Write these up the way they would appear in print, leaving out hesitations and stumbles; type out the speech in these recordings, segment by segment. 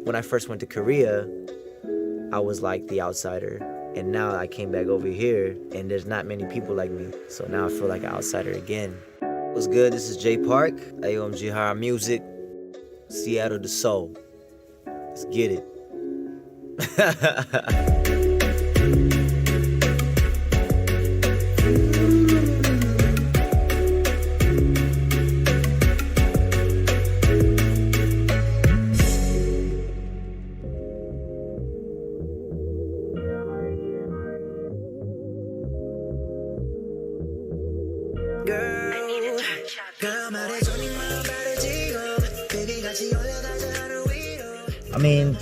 When I first went to Korea, I was like the outsider. And now I came back over here and there's not many people like me. So now I feel like an outsider again. What's good? This is Jay Park. AOMG High Music. Seattle to Soul. Let's get it. I mean,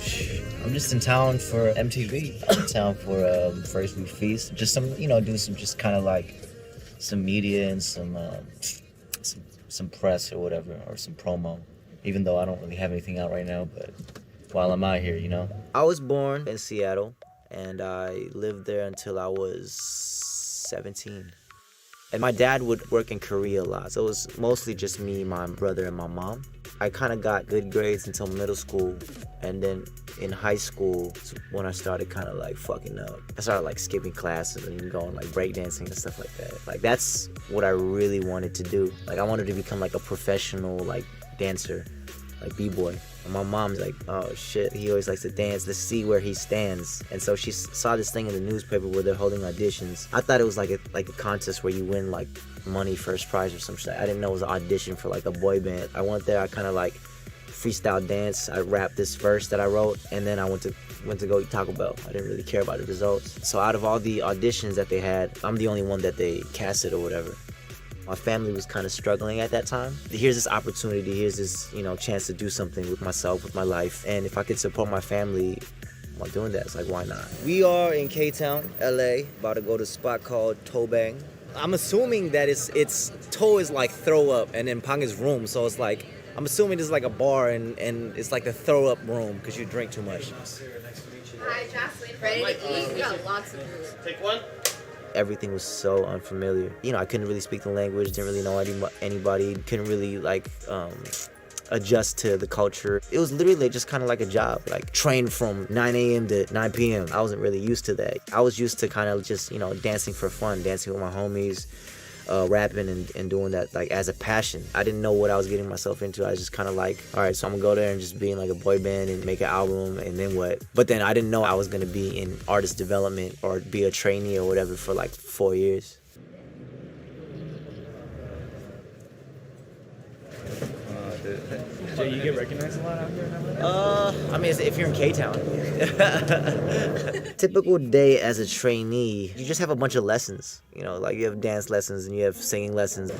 I'm just in town for MTV. I'm in town for First Week Feast. Just some, do some just kind of like some media and some press or whatever, or some promo. Even though I don't really have anything out right now, but while I'm out here, I was born in Seattle, and I lived there until I was 17. And my dad would work in Korea a lot, so it was mostly just me, my brother, and my mom. I kind of got good grades until middle school, and then in high school when I started kind of like fucking up. I started like skipping classes and going like breakdancing and stuff like that. Like that's what I really wanted to do. Like I wanted to become like a professional like dancer, like b-boy. And my mom's like, oh shit, he always likes to dance, let's see where he stands. And so she saw this thing in the newspaper where they're holding auditions. I thought it was like a contest where you win like money, first prize or some shit. I didn't know it was an audition for like a boy band. I went there, I kind of like freestyle dance. I rapped this verse that I wrote, and then I went to go eat Taco Bell. I didn't really care about the results. So out of all the auditions that they had, I'm the only one that they casted or whatever. My family was kind of struggling at that time. Here's this opportunity, here's this, chance to do something with myself, with my life. And if I could support my family while doing that, it's like, why not? We are in K-Town, LA, about to go to a spot called Toe Bang. I'm assuming that it's toe is like throw up and then pang is room. So it's like, I'm assuming this is like a bar and it's like the throw up room because you drink too much. Hi, Jocelyn. Ready to eat? We got lots of food. Take one. Everything was so unfamiliar. I couldn't really speak the language, didn't really know anybody, couldn't really adjust to the culture. It was literally just kind of like a job, like trained from 9 a.m. to 9 p.m. I wasn't really used to that. I was used to kind of just, dancing for fun, dancing with my homies, rapping and doing that like as a passion. I didn't know what I was getting myself into. I was just kind of like, all right, so I'm gonna go there and just be in like a boy band and make an album and then what? But then I didn't know I was gonna be in artist development or be a trainee or whatever for like 4 years. Jay, you get recognized a lot out here? I mean, if you're in K-Town. Typical day as a trainee, you just have a bunch of lessons. Like you have dance lessons and you have singing lessons.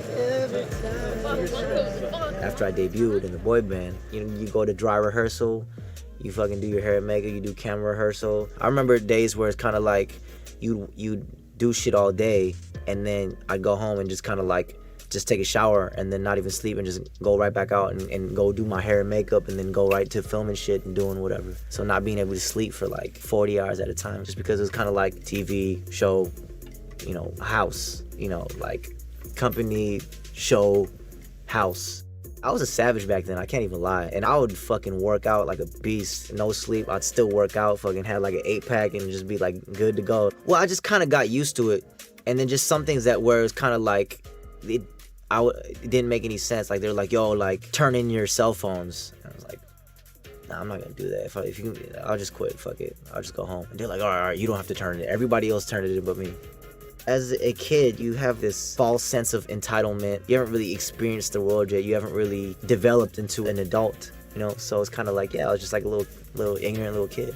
After I debuted in the boy band, you go to dry rehearsal, you fucking do your hair and makeup, you do camera rehearsal. I remember days where it's kind of like you do shit all day and then I'd go home and just kind of like just take a shower and then not even sleep and just go right back out and go do my hair and makeup and then go right to filming shit and doing whatever. So not being able to sleep for like 40 hours at a time just because it was kind of like TV, show, house, like company, show, house. I was a savage back then, I can't even lie. And I would fucking work out like a beast, no sleep. I'd still work out, fucking have like an 8-pack and just be like good to go. Well, I just kind of got used to it. And then just some things that where it's kind of like, it didn't make any sense. Like they're like, yo, like turn in your cell phones. And I was like, nah, I'm not gonna do that. If you can, I'll just quit. Fuck it. I'll just go home. And they're like, all right, you don't have to turn it. Everybody else turned it in but me. As a kid, you have this false sense of entitlement. You haven't really experienced the world yet. You haven't really developed into an adult, So it's kind of like, yeah, I was just like a little ignorant little kid.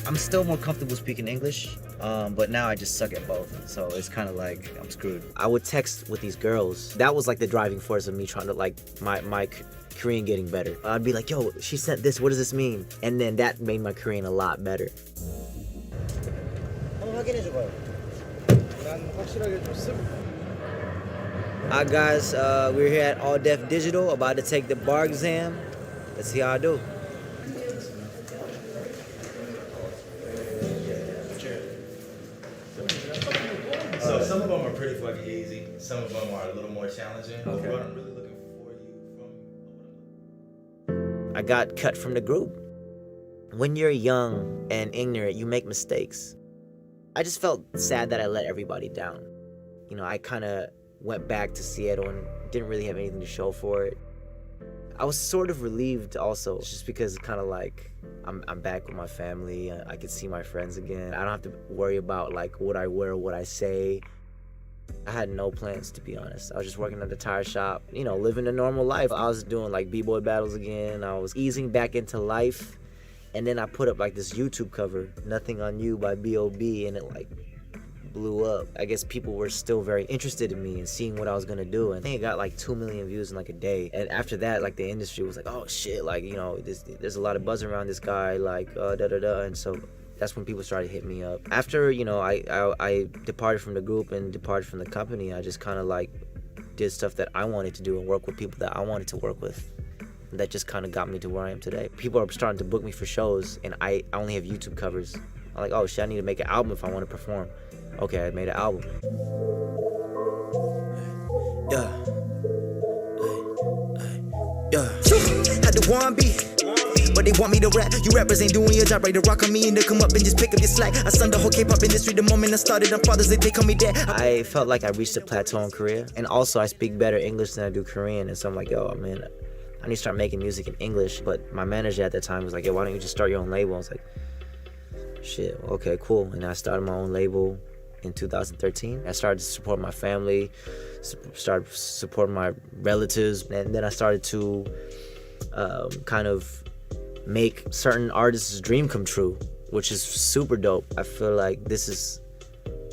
I'm still more comfortable speaking English. But now I just suck at both, so it's kind of like I'm screwed. I would text with these girls. That was like the driving force of me trying to like my Korean getting better. I'd be like, yo, she sent this, what does this mean? And then that made my Korean a lot better. Alright guys, we're here at All Def Digital, about to take the bar exam. Let's see how I do. So some of them are pretty fucking easy. Some of them are a little more challenging. Okay. What I'm really looking for you from I got cut from the group. When you're young and ignorant, you make mistakes. I just felt sad that I let everybody down. You know, I kind of went back to Seattle and didn't really have anything to show for it. I was sort of relieved also, just because kind of like I'm back with my family. I could see my friends again. I don't have to worry about like what I wear, what I say. I had no plans, to be honest. I was just working at the tire shop, you know, living a normal life. I was doing like b-boy battles again. I was easing back into life. And then I put up like this YouTube cover, Nothing on You by B.O.B. and it like blew up. I guess people were still very interested in me and seeing what I was gonna do. And I think it got like 2 million views in like a day. And after that, like the industry was like, oh shit, like, you know, there's a lot of buzz around this guy, like da-da-da. And so that's when people started hitting me up. After, you know, I departed from the group and departed from the company, I just kind of like did stuff that I wanted to do and work with people that I wanted to work with. And that just kind of got me to where I am today. People are starting to book me for shows and I only have YouTube covers. I'm like, oh shit, I need to make an album if I want to perform. Okay, I made an album. Yeah. Had the one beat, but they want me to rap. You rappers ain't doing your job right. To rock on me and to come up and just pick up your slack. I sunned the whole K-pop industry the moment I started. On Father's Day, they call me dad. I felt like I reached a plateau in Korea. And also I speak better English than I do Korean. And so I'm like, yo, man, I need to start making music in English. But my manager at that time was like, yo, why don't you just start your own label? I was like, shit, okay, cool. And I started my own label in 2013. I started to support my family, started supporting my relatives, and then I started to kind of make certain artists' dream come true, which is super dope. I feel like this is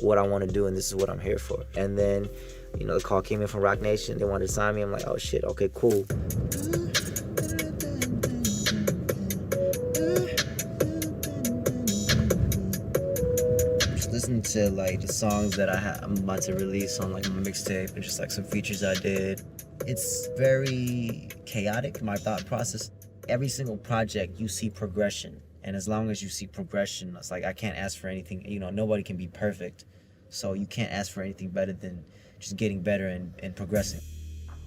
what I want to do and this is what I'm here for. And then, you know, the call came in from Rock Nation. They wanted to sign me. I'm like, oh shit, okay, cool. Listen to like the songs that I'm about to release on like my mixtape and just like some features I did. It's very chaotic, my thought process. Every single project you see progression, and as long as you see progression, it's like I can't ask for anything. You know, nobody can be perfect, so you can't ask for anything better than just getting better and progressing.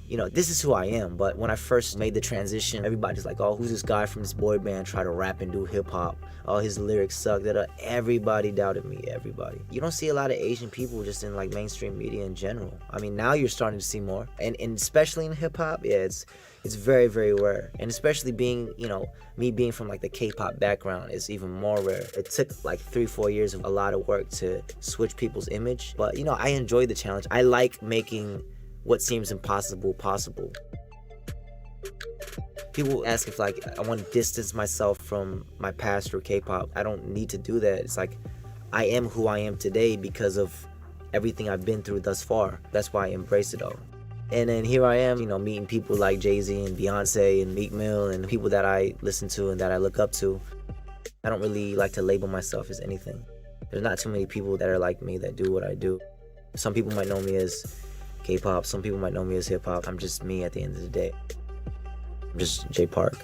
You know, this is who I am, but when I first made the transition, everybody's like, oh, who's this guy from this boy band try to rap and do hip-hop? Oh, his lyrics suck. Everybody doubted me, everybody. You don't see a lot of Asian people just in like mainstream media in general. I mean, now you're starting to see more. And especially in hip-hop, yeah, it's very, very rare. And especially being, you know, me being from like the K-pop background is even more rare. It took like 3-4 years of a lot of work to switch people's image. But, you know, I enjoy the challenge. I like making what seems impossible possible. People ask if like I want to distance myself from my past through K-pop. I don't need to do that. It's like I am who I am today because of everything I've been through thus far. That's why I embrace it all. And then here I am, you know, meeting people like Jay-Z and Beyonce and Meek Mill and people that I listen to and that I look up to. I don't really like to label myself as anything. There's not too many people that are like me that do what I do. Some people might know me as K-pop, some people might know me as hip-hop. I'm just me at the end of the day. I'm just Jay Park.